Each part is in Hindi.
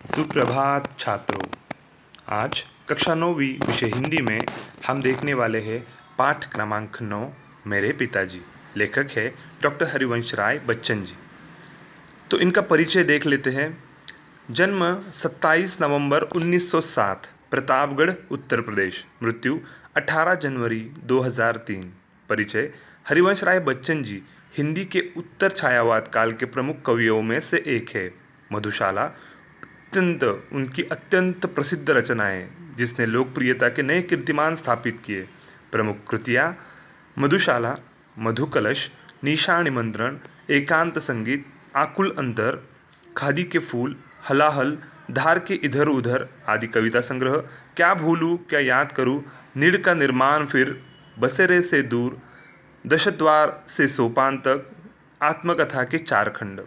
सुप्रभात छात्रों। आज कक्षा 9वीं विषय हिंदी में हम देखने वाले हैं पाठ क्रमांक 9 मेरे पिताजी। लेखक है डॉक्टर हरिवंश राय बच्चन जी। तो इनका परिचय देख लेते हैं। जन्म 27 नवंबर 1907 प्रतापगढ़ उत्तर प्रदेश। मृत्यु 18 जनवरी 2003। परिचय हरिवंश राय बच्चन जी हिंदी के उत्तर छायावाद काल के प्रमुख कवियों में से एक है। मधुशाला उनकी अत्यंत प्रसिद्ध रचनाएं जिसने लोकप्रियता के नए कीर्तिमान स्थापित किए। प्रमुख कृतियाँ मधुशाला, मधुकलश, निशा निमंत्रण, एकांत संगीत, आकुल अंतर, खादी के फूल, हलाहल, धार के इधर उधर आदि कविता संग्रह, क्या भूलूं क्या याद करूं, नीड़ का निर्माण फिर, बसेरे से दूर, दशद्वार से सोपान तक, आत्मकथा के 4 खंड।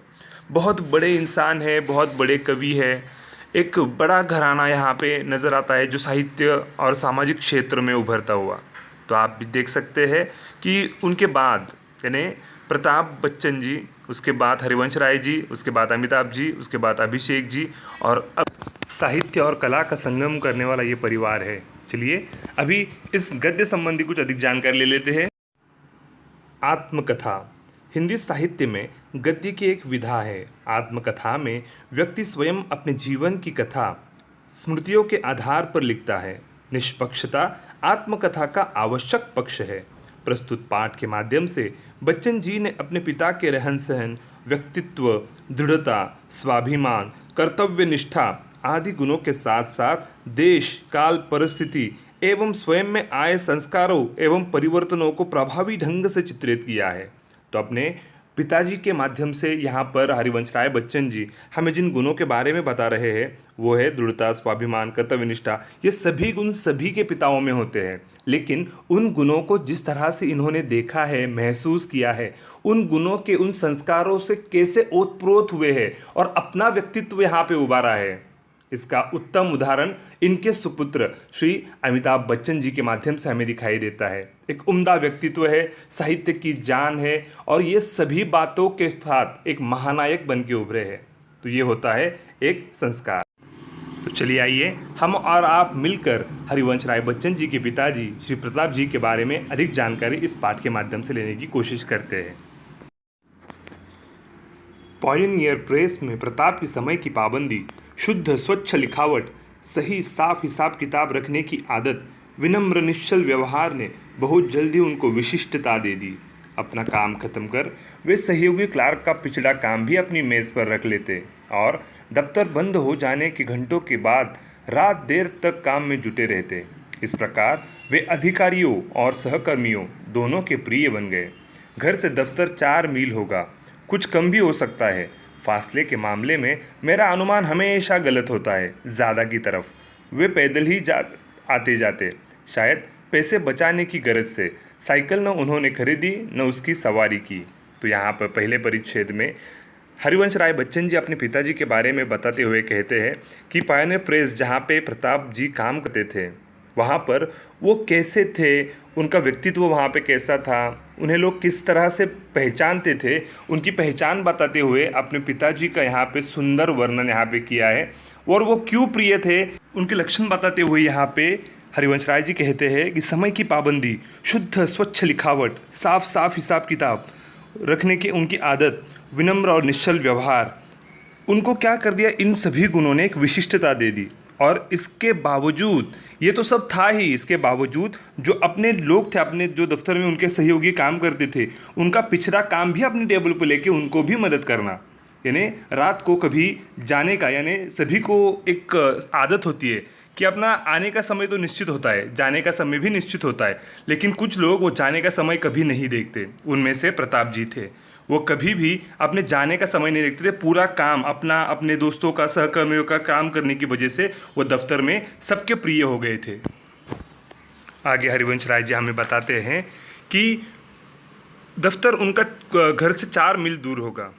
बहुत बड़े इंसान है, बहुत बड़े कवि है। एक बड़ा घराना यहाँ पे नज़र आता है जो साहित्य और सामाजिक क्षेत्र में उभरता हुआ। तो आप भी देख सकते हैं कि उनके बाद यानी प्रताप बच्चन जी, उसके बाद हरिवंश राय जी, उसके बाद अमिताभ जी, उसके बाद अभिषेक जी, और अब साहित्य और कला का संगम करने वाला ये परिवार है। चलिए अभी इस गद्य संबंधी कुछ अधिक जानकारी ले लेते हैं। आत्मकथा हिंदी साहित्य में गद्य की एक विधा है। आत्मकथा में व्यक्ति स्वयं अपने जीवन की कथा स्मृतियों के आधार पर लिखता है। निष्पक्षता आत्मकथा का आवश्यक पक्ष है। प्रस्तुत पाठ के माध्यम से बच्चन जी ने अपने पिता के रहन सहन, व्यक्तित्व, दृढ़ता, स्वाभिमान, कर्तव्य निष्ठा आदि गुणों के साथ साथ देश, काल, परिस्थिति एवं स्वयं में आए संस्कारों एवं परिवर्तनों को प्रभावी ढंग से चित्रित किया है। तो अपने पिताजी के माध्यम से यहाँ पर हरिवंश राय बच्चन जी हमें जिन गुणों के बारे में बता रहे हैं वो है दृढ़ता, स्वाभिमान, कर्तव्यनिष्ठा। ये सभी गुण सभी के पिताओं में होते हैं, लेकिन उन गुणों को जिस तरह से इन्होंने देखा है, महसूस किया है, उन गुणों के उन संस्कारों से कैसे ओतप्रोत हुए हैं और अपना व्यक्तित्व यहाँ पे उभारा है, इसका उत्तम उदाहरण इनके सुपुत्र श्री अमिताभ बच्चन जी के माध्यम से हमें दिखाई देता है। एक उम्दा व्यक्तित्व है, साहित्य की जान है और ये सभी बातों के साथ एक महानायक बन के उभरे हैं। तो ये होता है एक संस्कार। तो चलिए आइए हम और आप मिलकर हरिवंश राय बच्चन जी के पिताजी श्री प्रताप जी के बारे में अधिक जानकारी इस पाठ के माध्यम से लेने की कोशिश करते हैं। पायनियर प्रेस में प्रताप की समय की पाबंदी, शुद्ध स्वच्छ लिखावट, सही साफ हिसाब किताब रखने की आदत, विनम्र निश्चल व्यवहार ने बहुत जल्दी उनको विशिष्टता दे दी। अपना काम खत्म कर वे सहयोगी क्लार्क का पिछड़ा काम भी अपनी मेज़ पर रख लेते और दफ्तर बंद हो जाने के घंटों के बाद रात देर तक काम में जुटे रहते। इस प्रकार वे अधिकारियों और सहकर्मियों दोनों के प्रिय बन गए। घर से दफ्तर 4 मील होगा, कुछ कम भी हो सकता है। फासले के मामले में मेरा अनुमान हमेशा गलत होता है, ज़्यादा की तरफ। वे पैदल ही आते जाते, शायद पैसे बचाने की गरज से। साइकिल न उन्होंने खरीदी न उसकी सवारी की। तो यहाँ पर पहले परिच्छेद में हरिवंश राय बच्चन जी अपने पिताजी के बारे में बताते हुए कहते हैं कि पायनियर प्रेस जहाँ पे प्रताप जी काम करते थे वहाँ पर वो कैसे थे, उनका व्यक्तित्व वहाँ पे कैसा था, उन्हें लोग किस तरह से पहचानते थे, उनकी पहचान बताते हुए अपने पिताजी का यहाँ पे सुंदर वर्णन यहाँ पे किया है। और वो क्यों प्रिय थे उनके लक्षण बताते हुए यहाँ पे हरिवंश राय जी कहते हैं कि समय की पाबंदी, शुद्ध स्वच्छ लिखावट, साफ साफ हिसाब किताब रखने की उनकी आदत, विनम्र और निश्चल व्यवहार, उनको क्या कर दिया, इन सभी गुणों ने एक विशिष्टता दे दी। और इसके बावजूद, ये तो सब था ही, इसके बावजूद जो अपने लोग थे, अपने जो दफ्तर में उनके सहयोगी काम करते थे, उनका पिछड़ा काम भी अपने टेबल पर लेके उनको भी मदद करना। यानी रात को कभी जाने का, यानी सभी को एक आदत होती है कि अपना आने का समय तो निश्चित होता है, जाने का समय भी निश्चित होता है, लेकिन कुछ लोग वो जाने का समय कभी नहीं देखते। उनमें से प्रताप जी थे। वो कभी भी अपने जाने का समय नहीं देखते थे। पूरा काम अपना, अपने दोस्तों का, सहकर्मियों का काम करने की वजह से वो दफ्तर में सबके प्रिय हो गए थे। आगे हरिवंश राय जी हमें बताते हैं कि दफ्तर उनका घर से 4 मील दूर होगा,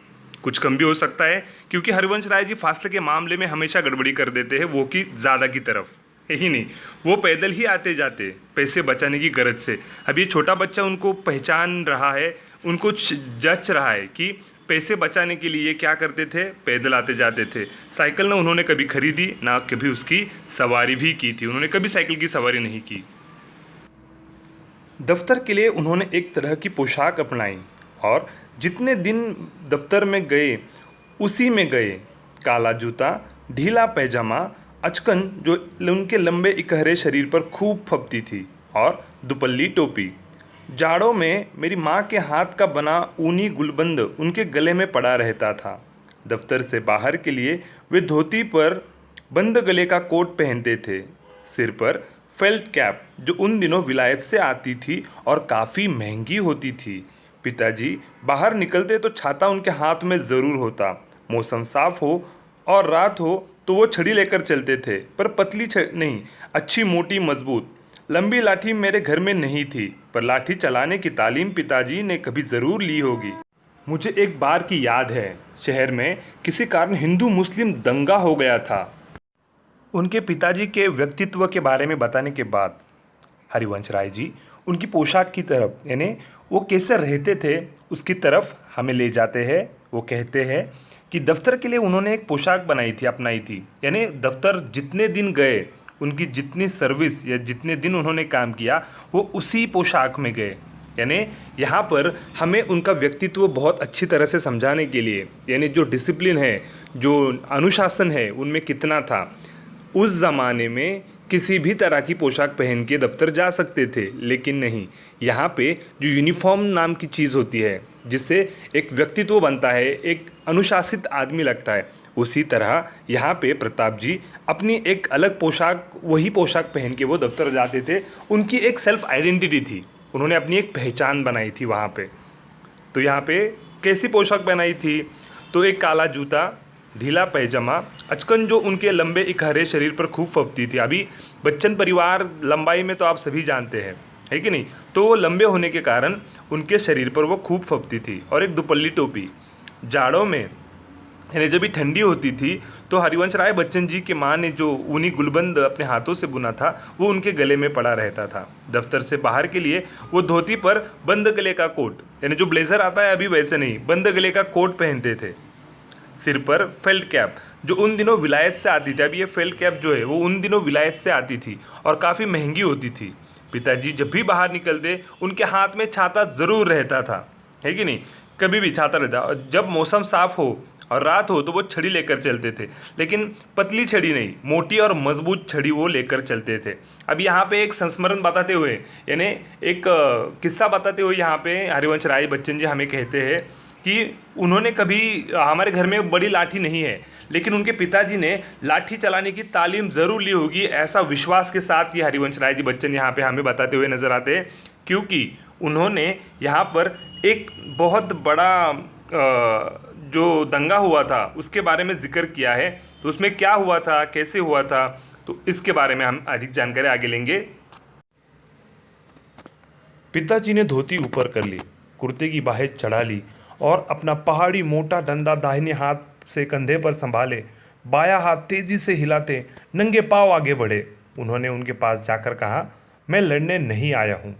कुछ कम भी हो सकता है, क्योंकि हरिवंश राय जी फासले के मामले में हमेशा गड़बड़ी कर देते हैं, वो कि ज़्यादा की तरफ। यही नहीं, वो पैदल ही आते जाते पैसे बचाने की गरज से। अब ये छोटा बच्चा उनको पहचान रहा है, उनको जच रहा है कि पैसे बचाने के लिए क्या करते थे, पैदल आते जाते थे। साइकिल ना उन्होंने कभी खरीदी, ना कभी उसकी सवारी भी की थी। उन्होंने कभी साइकिल की सवारी नहीं की। दफ्तर के लिए उन्होंने एक तरह की पोशाक अपनाई और जितने दिन दफ्तर में गए उसी में गए। काला जूता, ढीला पैजामा, अचकन जो उनके लंबे इकहरे शरीर पर खूब फबती थी, और दुपल्ली टोपी। जाड़ों में मेरी माँ के हाथ का बना ऊनी गुलबंद उनके गले में पड़ा रहता था। दफ्तर से बाहर के लिए वे धोती पर बंद गले का कोट पहनते थे। सिर पर फेल्ट कैप जो उन दिनों विलायत से आती थी और काफ़ी महंगी होती थी। पिताजी बाहर निकलते तो छाता उनके हाथ में ज़रूर होता। मौसम साफ हो और रात हो तो वो छड़ी लेकर चलते थे, पर पतली नहीं, अच्छी मोटी मजबूत। लंबी लाठी मेरे घर में नहीं थी, पर लाठी चलाने की तालीम पिताजी ने कभी ज़रूर ली होगी। मुझे एक बार की याद है, शहर में किसी कारण हिंदू मुस्लिम दंगा हो गया था। उनके पिताजी के व्यक्तित्व के बारे में बताने के बाद हरिवंश राय जी उनकी पोशाक की तरफ, यानी वो कैसे रहते थे उसकी तरफ हमें ले जाते हैं। वो कहते हैं कि दफ्तर के लिए उन्होंने एक पोशाक अपनाई थी, यानी दफ्तर जितने दिन गए, उनकी जितनी सर्विस या जितने दिन उन्होंने काम किया, वो उसी पोशाक में गए। यानी यहाँ पर हमें उनका व्यक्तित्व बहुत अच्छी तरह से समझाने के लिए, यानी जो डिसिप्लिन है, जो अनुशासन है, उनमें कितना था। उस ज़माने में किसी भी तरह की पोशाक पहन के दफ्तर जा सकते थे, लेकिन नहीं, यहाँ पे जो यूनिफॉर्म नाम की चीज़ होती है, जिससे एक व्यक्तित्व बनता है, एक अनुशासित आदमी लगता है, उसी तरह यहाँ पे प्रताप जी अपनी एक अलग पोशाक, वही पोशाक पहन के वो दफ्तर जाते थे। उनकी एक सेल्फ आइडेंटिटी थी, उन्होंने अपनी एक पहचान बनाई थी वहाँ पे। तो यहाँ पे कैसी पोशाक पहनाई थी, तो एक काला जूता, ढीला पैजामा, अचकन जो उनके लंबे इकहरे शरीर पर खूब फबती थी। अभी बच्चन परिवार लंबाई में तो आप सभी जानते हैं, है कि नहीं, तो वो लंबे होने के कारण उनके शरीर पर वो खूब फबती थी। और एक दुपल्ली टोपी। जाड़ों में, यानी जब भी ठंडी होती थी, तो हरिवंश राय बच्चन जी की माँ ने जो ऊनी गुलबंद अपने हाथों से बुना था, वो उनके गले में पड़ा रहता था। दफ्तर से बाहर के लिए वो धोती पर बंद गले का कोट, यानी जो ब्लेजर आता है अभी वैसे नहीं, बंद गले का कोट पहनते थे। सिर पर फेल्ट कैप जो उन दिनों विलायत से आती थी। अब ये फेल्ट कैप जो है वो उन दिनों विलायत से आती थी और काफ़ी महंगी होती थी। पिताजी जब भी बाहर निकलते उनके हाथ में छाता ज़रूर रहता था, है कि नहीं, कभी भी छाता रहता। और जब मौसम साफ हो और रात हो तो वो छड़ी लेकर चलते थे, लेकिन पतली छड़ी नहीं, मोटी और मजबूत छड़ी वो लेकर चलते थे। अब यहाँ पे एक संस्मरण बताते हुए, यानी एक किस्सा बताते हुए यहाँ पे हरिवंश राय बच्चन जी हमें कहते हैं कि उन्होंने कभी, हमारे घर में बड़ी लाठी नहीं है, लेकिन उनके पिताजी ने लाठी चलाने की तालीम ज़रूर ली होगी, ऐसा विश्वास के साथ ये हरिवंश राय जी बच्चन यहाँ पे हमें बताते हुए नजर आते हैं। क्योंकि उन्होंने यहाँ पर एक बहुत बड़ा जो दंगा हुआ था उसके बारे में जिक्र किया है। तो उसमें क्या हुआ था, कैसे हुआ था, तो इसके बारे में हम अधिक जानकारी आगे लेंगे। पिताजी ने धोती ऊपर कर ली, कुर्ते की बाहें चढ़ा ली और अपना पहाड़ी मोटा डंडा दाहिने हाथ से कंधे पर संभाले, बायां हाथ तेजी से हिलाते नंगे पांव आगे बढ़े। उन्होंने उनके पास जाकर कहा, मैं लड़ने नहीं आया हूँ।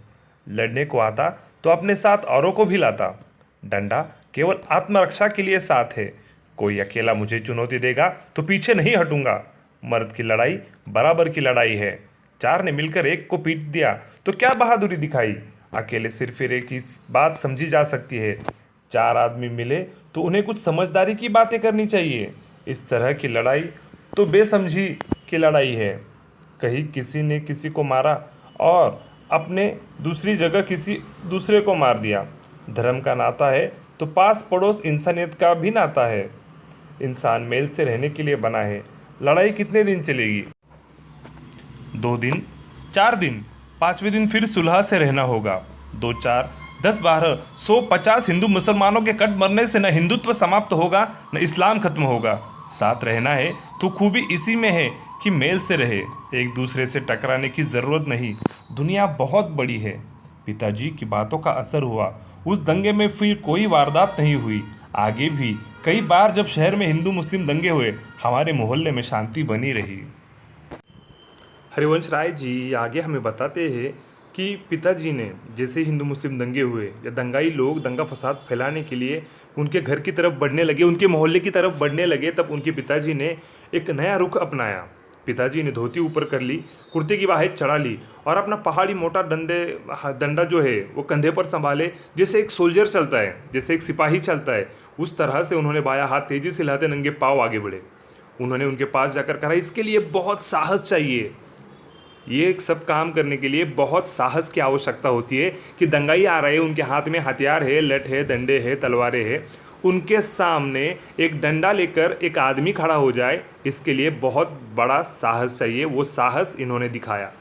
लड़ने को आता तो अपने साथ औरों को भी लाता। डंडा केवल आत्मरक्षा के लिए साथ है। कोई अकेला मुझे चुनौती देगा तो पीछे नहीं हटूंगा। मर्द की लड़ाई बराबर की लड़ाई है। चार ने मिलकर एक को पीट दिया तो क्या बहादुरी दिखाई। अकेले सिर फिरे की बात समझी जा सकती है, चार आदमी मिले तो उन्हें कुछ समझदारी की बातें करनी चाहिए। इस तरह की लड़ाई तो बेसमझी की लड़ाई है। कहीं किसी ने किसी को मारा और अपने दूसरी जगह किसी दूसरे को मार दिया। धर्म का नाता है तो पास पड़ोस इंसानियत का भी नाता है। इंसान मेल से रहने के लिए बना है। लड़ाई कितने दिन चलेगी? 2 दिन, 4 दिन, 5वें दिन फिर सुलह से रहना होगा। 2, 4, 10, 12, 100, 50 हिंदू मुसलमानों के कट मरने से न हिंदुत्व समाप्त होगा न इस्लाम खत्म होगा। साथ रहना है तो खूबी इसी में है कि मेल से रहे, एक दूसरे से टकराने की ज़रूरत नहीं। दुनिया बहुत बड़ी है। पिताजी की बातों का असर हुआ। उस दंगे में फिर कोई वारदात नहीं हुई। आगे भी कई बार जब शहर में हिंदू मुस्लिम दंगे हुए, हमारे मोहल्ले में शांति बनी रही। हरिवंश राय जी आगे हमें बताते हैं कि पिताजी ने जैसे हिंदू मुस्लिम दंगे हुए या दंगाई लोग दंगा फसाद फैलाने के लिए उनके घर की तरफ बढ़ने लगे, उनके मोहल्ले की तरफ बढ़ने लगे, तब उनके पिताजी ने एक नया रुख अपनाया। पिताजी ने धोती ऊपर कर ली, कुर्ते की बाहें चढ़ा ली और अपना पहाड़ी मोटा डंडा जो है वो कंधे पर संभाले, जैसे एक सोल्जर चलता है, जैसे एक सिपाही चलता है, उस तरह से उन्होंने बायां हाथ तेजी से हिलाते नंगे पांव आगे बढ़े। उन्होंने उनके पास जाकर कहा, इसके लिए बहुत साहस चाहिए। ये सब काम करने के लिए बहुत साहस की आवश्यकता होती है कि दंगाई आ रहे हैं, उनके हाथ में हथियार है, लठ है, डंडे है, तलवारें है, उनके सामने एक डंडा लेकर एक आदमी खड़ा हो जाए, इसके लिए बहुत बड़ा साहस चाहिए। वो साहस इन्होंने दिखाया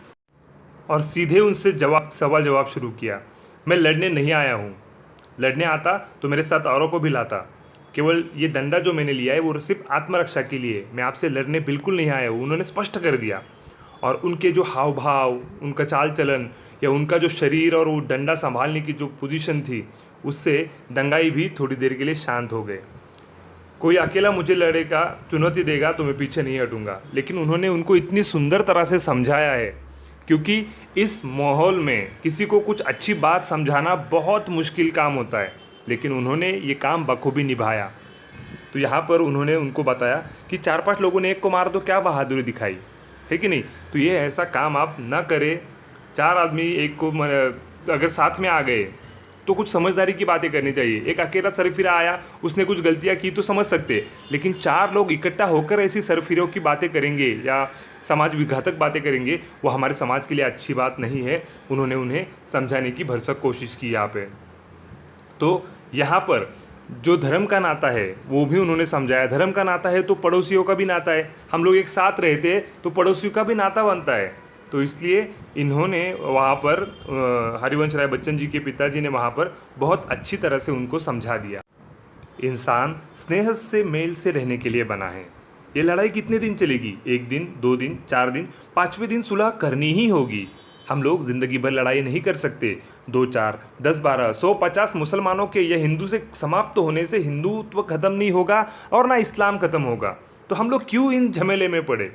और सीधे उनसे सवाल जवाब शुरू किया। मैं लड़ने नहीं आया हूँ, लड़ने आता तो मेरे साथ औरों को भी लाता। केवल ये डंडा जो मैंने लिया है वो सिर्फ आत्मरक्षा के लिए, मैं आपसे लड़ने बिल्कुल नहीं आया हूँ, उन्होंने स्पष्ट कर दिया। और उनके जो हाव भाव, उनका चाल चलन या उनका जो शरीर और वो डंडा संभालने की जो पोजीशन थी, उससे दंगाई भी थोड़ी देर के लिए शांत हो गए। कोई अकेला मुझे लड़ेगा, चुनौती देगा तो मैं पीछे नहीं हटूंगा। लेकिन उन्होंने उनको इतनी सुंदर तरह से समझाया है, क्योंकि इस माहौल में किसी को कुछ अच्छी बात समझाना बहुत मुश्किल काम होता है, लेकिन उन्होंने ये काम बखूबी निभाया। तो यहाँ पर उन्होंने उनको बताया कि 4-5 लोगों ने एक को मार दो क्या बहादुरी दिखाई है कि नहीं। तो ये ऐसा काम आप ना करें। 4 आदमी एक को अगर साथ में आ गए तो कुछ समझदारी की बातें करनी चाहिए। एक अकेला सरफिरा आया, उसने कुछ गलतियां की तो समझ सकते, लेकिन 4 लोग इकट्ठा होकर ऐसी सरफिरों की बातें करेंगे या समाज विघातक बातें करेंगे, वो हमारे समाज के लिए अच्छी बात नहीं है। उन्होंने उन्हें समझाने की भरसक कोशिश की यहाँ पे। तो यहाँ पर जो धर्म का नाता है वो भी उन्होंने समझाया। धर्म का नाता है तो पड़ोसियों का भी नाता है, हम लोग एक साथ रहते हैं तो पड़ोसियों का भी नाता बनता है। तो इसलिए इन्होंने वहाँ पर हरिवंश राय बच्चन जी के पिताजी ने वहाँ पर बहुत अच्छी तरह से उनको समझा दिया। इंसान स्नेह से मेल से रहने के लिए बना है। ये लड़ाई कितने दिन चलेगी? 1 दिन, 2 दिन, 4 दिन, 5वें दिन सुलह करनी ही होगी। हम लोग जिंदगी भर लड़ाई नहीं कर सकते। 2, 4, 10, 12, 100, 50 मुसलमानों के या हिंदू से समाप्त होने से हिंदुत्व खत्म नहीं होगा और ना इस्लाम खत्म होगा। तो हम लोग क्यों इन झमेले में पड़े,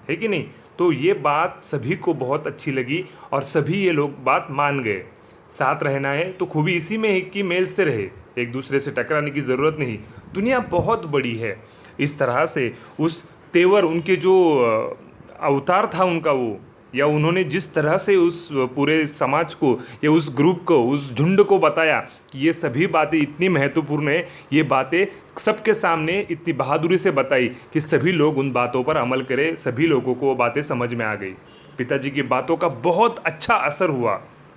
है कि नहीं। तो ये बात सभी को बहुत अच्छी लगी और सभी ये लोग बात मान गए। साथ रहना है तो खूबी इसी में है कि मेल से रहे, एक दूसरे से टकराने की ज़रूरत नहीं। दुनिया बहुत बड़ी है। इस तरह से उस तेवर, उनके जो अवतार था उनका वो, या उन्होंने जिस तरह से उस पूरे समाज को या उस ग्रुप को, उस झुंड को बताया कि ये सभी बातें इतनी महत्वपूर्ण है, ये बातें सबके सामने इतनी बहादुरी से बताई कि सभी लोग उन बातों पर अमल करें। सभी लोगों को वो बातें समझ में आ गई। पिताजी की बातों का बहुत अच्छा असर हुआ।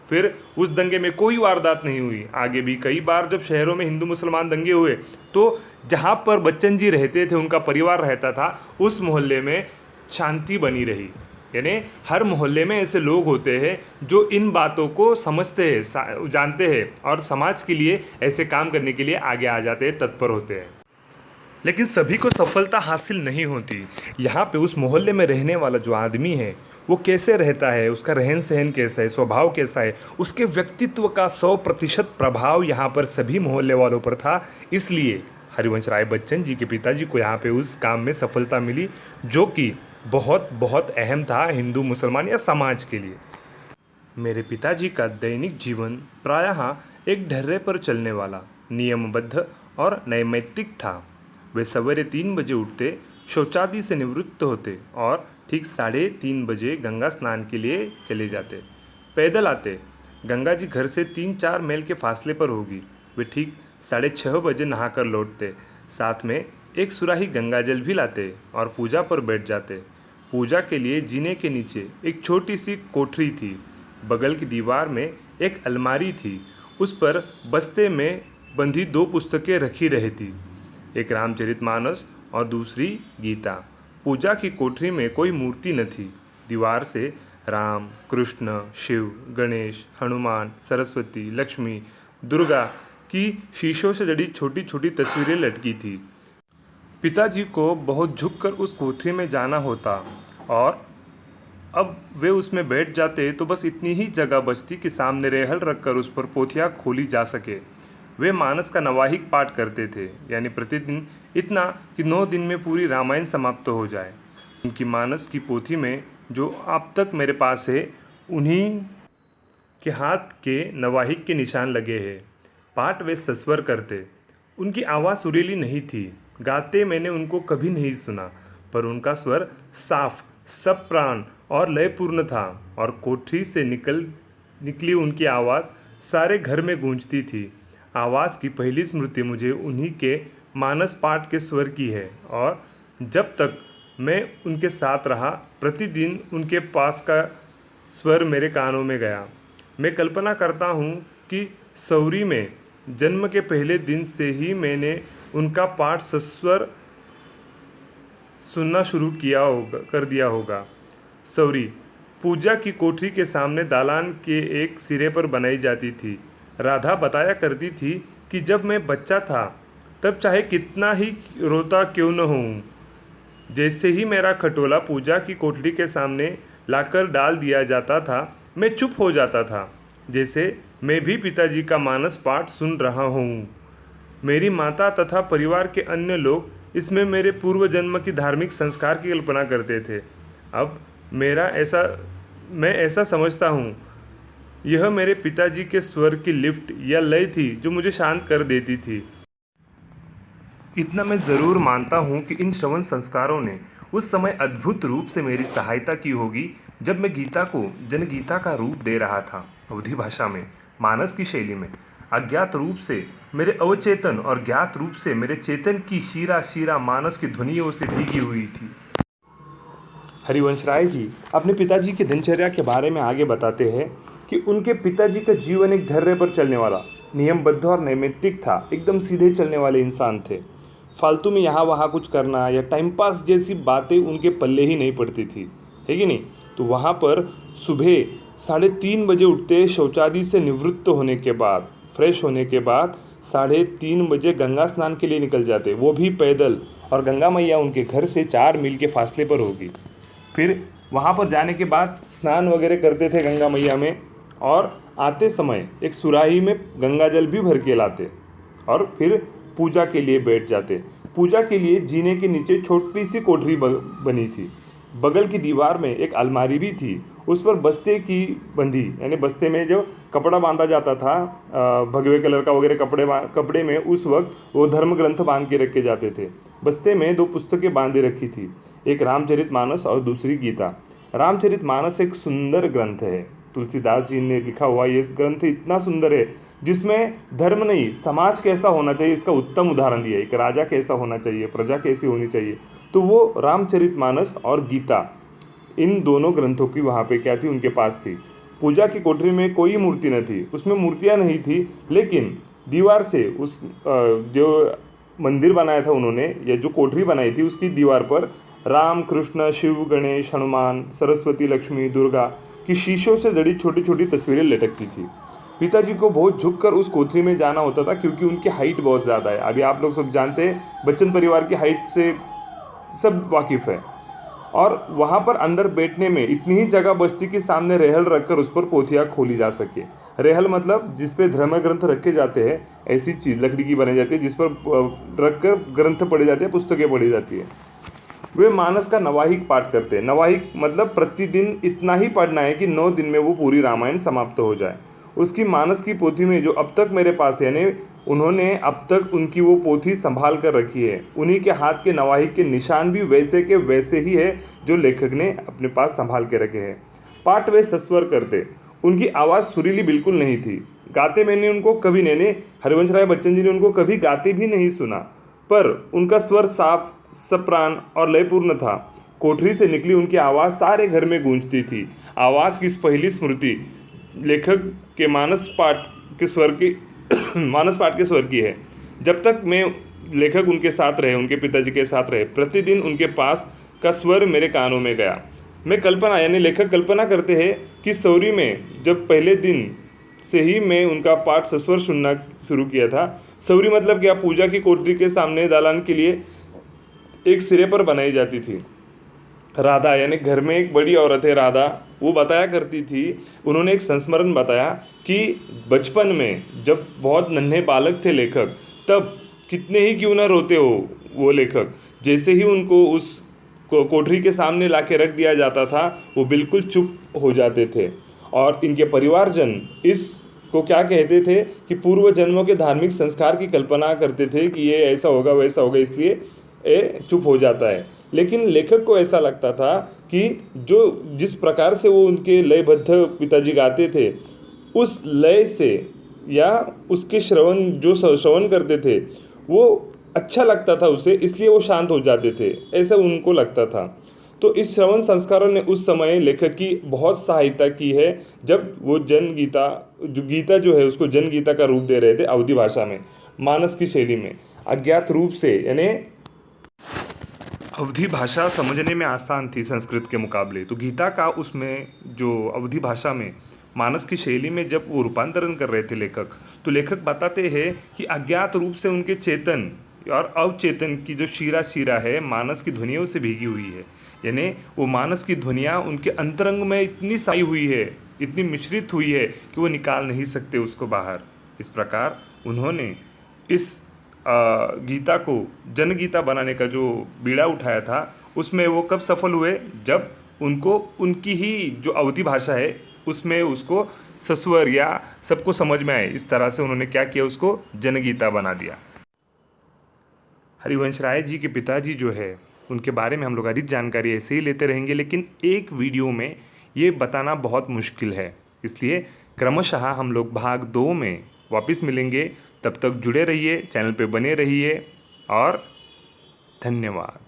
फिर उस दंगे में कोई वारदात नहीं हुई। आगे भी कई बार जब शहरों में हिंदू मुसलमान दंगे हुए तो जहाँ पर बच्चन जी रहते थे, उनका परिवार रहता था, उस मोहल्ले में शांति बनी रही। यानी हर मोहल्ले में ऐसे लोग होते हैं जो इन बातों को समझते हैं, जानते हैं और समाज के लिए ऐसे काम करने के लिए आगे आ जाते हैं, तत्पर होते हैं। लेकिन सभी को सफलता हासिल नहीं होती। यहाँ पे उस मोहल्ले में रहने वाला जो आदमी है वो कैसे रहता है, उसका रहन सहन कैसा है, स्वभाव कैसा है, उसके व्यक्तित्व का 100% प्रभाव यहाँ पर सभी मोहल्ले वालों पर था। इसलिए हरिवंश राय बच्चन जी के पिताजी को यहाँ पे उस काम में सफलता मिली, जो कि बहुत बहुत अहम था हिंदू मुसलमान या समाज के लिए। मेरे पिताजी का दैनिक जीवन प्रायः एक ढर्रे पर चलने वाला, नियमबद्ध और नैमित्तिक था। वे सवेरे 3 बजे उठते, शौचादि से निवृत्त होते और ठीक 3:30 बजे गंगा स्नान के लिए चले जाते। पैदल आते। गंगा जी घर से 3-4 मील के फासले पर होगी। वे ठीक 6:30 बजे नहाकर लौटते। साथ में एक सुराही गंगा जल भी लाते और पूजा पर बैठ जाते। पूजा के लिए जीने के नीचे एक छोटी सी कोठरी थी। बगल की दीवार में एक अलमारी थी। उस पर बस्ते में बंधी 2 पुस्तकें रखी रहती, एक रामचरितमानस और दूसरी गीता। पूजा की कोठरी में कोई मूर्ति न थी। दीवार से राम, कृष्ण, शिव, गणेश, हनुमान, सरस्वती, लक्ष्मी, दुर्गा की शीशों से जड़ी छोटी छोटी तस्वीरें लटकी थी। पिताजी को बहुत झुककर उस कोठरी में जाना होता और अब वे उसमें बैठ जाते तो बस इतनी ही जगह बचती कि सामने रेहल रखकर उस पर पोथियाँ खोली जा सके। वे मानस का नवाहिक पाठ करते थे, यानी प्रतिदिन इतना कि 9 दिन में पूरी रामायण समाप्त हो जाए। उनकी मानस की पोथी में जो अब तक मेरे पास है, उन्हीं के हाथ के नवाहिक के निशान लगे हैं। पाठ वे सस्वर करते। उनकी आवाज़ सुरीली नहीं थी, गाते मैंने उनको कभी नहीं सुना, पर उनका स्वर साफ, सप्राण और लयपूर्ण था, और कोठरी से निकली उनकी आवाज़ सारे घर में गूंजती थी। आवाज़ की पहली स्मृति मुझे उन्हीं के मानस पाठ के स्वर की है, और जब तक मैं उनके साथ रहा, प्रतिदिन उनके पास का स्वर मेरे कानों में गया। मैं कल्पना करता हूँ कि सौरी में जन्म के पहले दिन से ही मैंने उनका पाठ सस्वर सुनना शुरू कर दिया होगा। सौरी पूजा की कोठरी के सामने दालान के एक सिरे पर बनाई जाती थी। राधा बताया करती थी कि जब मैं बच्चा था तब चाहे कितना ही रोता क्यों न हूँ, जैसे ही मेरा खटोला पूजा की कोठरी के सामने लाकर डाल दिया जाता था, मैं चुप हो जाता था, जैसे मैं भी पिताजी का मानस पाठ सुन रहा हूँ। मेरी माता तथा परिवार के अन्य लोग इसमें मेरे पूर्व जन्म की धार्मिक संस्कार की कल्पना करते थे। अब मैं ऐसा समझता हूँ, यह मेरे पिताजी के स्वर की लिफ्ट या लय थी जो मुझे शांत कर देती थी। इतना मैं ज़रूर मानता हूँ कि इन श्रवण संस्कारों ने उस समय अद्भुत रूप से मेरी सहायता की होगी जब मैं गीता को जनगीता का रूप दे रहा था, अवधी भाषा में, मानस की शैली में। अज्ञात रूप से मेरे अवचेतन और ज्ञात रूप से मेरे चेतन की शीरा शीरा मानस की ध्वनियों से भीगी हुई थी। हरिवंश राय जी अपने पिताजी की दिनचर्या के बारे में आगे बताते हैं कि उनके पिताजी का जीवन एक धैर्य पर चलने वाला, नियमबद्ध और नैमित्तिक था। एकदम सीधे चलने वाले इंसान थे। फालतू में यहाँ वहाँ कुछ करना या टाइम पास जैसी बातें उनके पल्ले ही नहीं पड़ती थी, है कि नहीं। तो वहाँ पर सुबह 3:30 बजे उठते, शौचादि से निवृत्त होने के बाद, फ्रेश होने के बाद 3:30 बजे गंगा स्नान के लिए निकल जाते, वो भी पैदल, और गंगा मैया उनके घर से 4 मील के फासले पर होगी। फिर वहाँ पर जाने के बाद स्नान वगैरह करते थे गंगा मैया में, और आते समय एक सुराही में गंगा जल भी भर के लाते, और फिर पूजा के लिए बैठ जाते। पूजा के लिए जीने के नीचे छोटी सी कोठरी बनी थी। बगल की दीवार में एक अलमारी भी थी, उस पर बस्ते की बंधी, यानी बस्ते में जो कपड़ा बांधा जाता था, भगवे कलर का वगैरह कपड़े में उस वक्त वो धर्म ग्रंथ बांध के रखे जाते थे। बस्ते में 2 पुस्तकें बांधे रखी थी, एक रामचरितमानस और दूसरी गीता। रामचरितमानस एक सुंदर ग्रंथ है, तुलसीदास जी ने लिखा हुआ ये ग्रंथ इतना सुंदर है, जिसमें धर्म नहीं, समाज कैसा होना चाहिए इसका उत्तम उदाहरण दिया है। एक राजा कैसा होना चाहिए, प्रजा कैसी होनी चाहिए, तो वो रामचरितमानस और गीता, इन दोनों ग्रंथों की वहाँ पे क्या थी, उनके पास थी। पूजा की कोठरी में कोई मूर्ति न थी, उसमें मूर्तियाँ नहीं थी, लेकिन दीवार से उस जो मंदिर बनाया था उन्होंने, या जो कोठरी बनाई थी, उसकी दीवार पर राम, कृष्ण, शिव, गणेश, हनुमान, सरस्वती, लक्ष्मी, दुर्गा की शीशों से जड़ी छोटी छोटी तस्वीरें लटकती थी। पिताजी को बहुत झुककर उस कोठरी में जाना होता था, क्योंकि उनकी हाइट बहुत ज़्यादा है। अभी आप लोग सब जानते हैं, बच्चन परिवार की हाइट से सब वाकिफ़ है। और वहाँ पर अंदर बैठने में इतनी ही जगह बचती कि सामने रेहल रखकर उस पर पोथियाँ खोली जा सके। रेहल मतलब जिस पे धर्म ग्रंथ रखे जाते हैं, ऐसी चीज़ लकड़ी की बनाई जाती है जिस पर रखकर ग्रंथ पढ़े जाते हैं, पुस्तकें पढ़ी जाती है। वे मानस का नवाहिक पाठ करते हैं। नवाहिक मतलब प्रतिदिन इतना ही पढ़ना है कि 9 दिन में वो पूरी रामायण समाप्त हो जाए। उसकी मानस की पोथी में जो अब तक मेरे पास है, यानी उन्होंने अब तक उनकी वो पोथी संभाल कर रखी है। उन्हीं के हाथ के नवाहिक के निशान भी वैसे के वैसे ही है जो लेखक ने अपने पास संभाल के रखे हैं। पाठ वे सस्वर करते, उनकी आवाज़ सुरीली बिल्कुल नहीं थी। गाते मैंने उनको कभी नहीं, हरिवंश राय बच्चन जी ने उनको कभी गाते भी नहीं सुना, पर उनका स्वर साफ, सप्राण और लयपूर्ण था। कोठरी से निकली उनकी आवाज़ सारे घर में गूंजती थी। आवाज़ की पहली स्मृति लेखक के मानस पाठ के स्वर की है। जब तक मैं लेखक उनके साथ रहे, उनके पिताजी के साथ रहे, प्रतिदिन उनके पास का स्वर मेरे कानों में गया। लेखक कल्पना करते हैं कि सौरी में जब पहले दिन से ही मैं उनका पाठ सस्वर सुनना शुरू किया था। सौरी मतलब क्या, पूजा की कोठरी के सामने दालान के लिए एक सिरे पर बनाई जाती थी। राधा, यानी घर में एक बड़ी औरत है राधा, वो बताया करती थी, उन्होंने एक संस्मरण बताया कि बचपन में जब बहुत नन्हे बालक थे लेखक, तब कितने ही क्यों ना रोते हो वो लेखक, जैसे ही उनको उस कोठरी के सामने लाके रख दिया जाता था, वो बिल्कुल चुप हो जाते थे। और इनके परिवारजन इसको क्या कहते थे कि पूर्व जन्मों के धार्मिक संस्कार की कल्पना करते थे कि ये ऐसा होगा वैसा होगा, इसलिए ये चुप हो जाता है। लेकिन लेखक को ऐसा लगता था कि जो जिस प्रकार से वो उनके लयबद्ध पिताजी गाते थे, उस लय से या उसके श्रवण करते थे वो अच्छा लगता था उसे, इसलिए वो शांत हो जाते थे, ऐसा उनको लगता था। तो इस श्रवण संस्कारों ने उस समय लेखक की बहुत सहायता की है, जब वो गीता जो है उसको जन गीता का रूप दे रहे थे अवधी भाषा में, मानस की शैली में, अज्ञात रूप से। यानी अवधी भाषा समझने में आसान थी संस्कृत के मुकाबले, तो गीता का उसमें जो अवधी भाषा में मानस की शैली में जब वो रूपांतरण कर रहे थे लेखक, तो लेखक बताते हैं कि अज्ञात रूप से उनके चेतन और अवचेतन की जो शीरा शीरा है मानस की ध्वनियों से भीगी हुई है। यानी वो मानस की ध्वनियाँ उनके अंतरंग में इतनी साई हुई है, इतनी मिश्रित हुई है कि वो निकाल नहीं सकते उसको बाहर। इस प्रकार उन्होंने इस गीता को जनगीता बनाने का जो बीड़ा उठाया था, उसमें वो कब सफल हुए, जब उनको उनकी ही जो अवधी भाषा है उसमें उसको सस्वर या सबको समझ में आए, इस तरह से उन्होंने क्या किया, उसको जनगीता बना दिया। हरिवंश राय जी के पिताजी जो है उनके बारे में हम लोग अधिक जानकारी ऐसे ही लेते रहेंगे, लेकिन एक वीडियो में ये बताना बहुत मुश्किल है, इसलिए क्रमशः हम लोग भाग 2 में वापस मिलेंगे। तब तक जुड़े रहिए, चैनल पे बने रहिए और धन्यवाद।